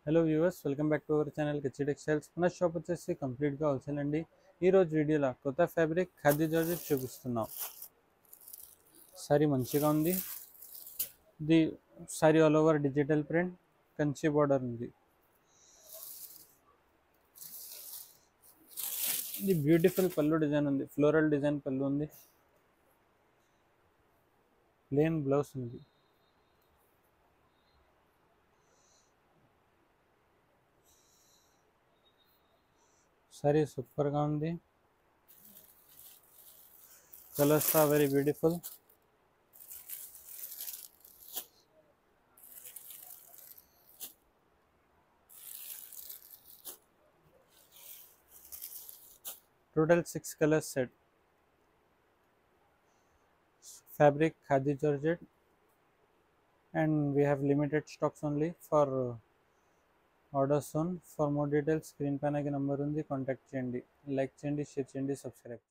Hello viewers, welcome back to our channel kitchen textiles. మన shop వచ్చేసి కంప్లీట్గా wholesale అండి. ఈరోజు వీడియోలో కొత్త ఫ్యాబ్రిక్ ఖాదీ జార్జెట్ చూపిస్తున్నాం. సారీ మంచిగా ఉంది. ఇది sorry all over digital print, Kanchi border ఉంది. ఇది బ్యూటిఫుల్ పళ్ళు డిజైన్ ఉంది, ఫ్లోరల్ డిజైన్ పళ్ళు ఉంది, ప్లెయిన్ బ్లౌజ్ ఉంది. సారీ సూపర్గా ఉంది. Colours are very beautiful. Total 6 colors set. Fabric khadi georgette, and we have limited stocks only for order soon. For more details screen పైన number ఉంది, కాంటాక్ట్ చేయండి. లైక్ చేయండి, షేర్ చేయండి, సబ్స్క్రైబ్.